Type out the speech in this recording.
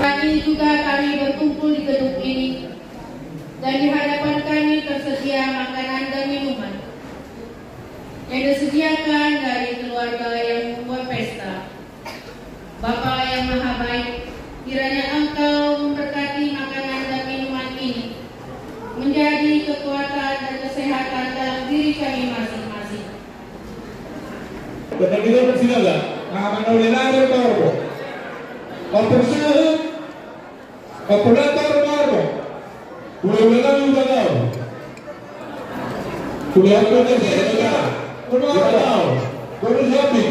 Kami juga kami berkumpul di gedung ini dan di hadapan kami tersedia makanan dan minuman yang disediakan dari keluarga yang membuat pesta. Bapa yang Maha Baik, kiranya Engkau memberkati makanan dan minuman ini menjadi kekuatan dan kesehatan dalam diri kami masing-masing. Betul kita bersilaga. Nah, menolak itu Kapursuh, kapulator baru, ulang juga tahu. Kuliah kita saya tahu, tahu, terus siapa?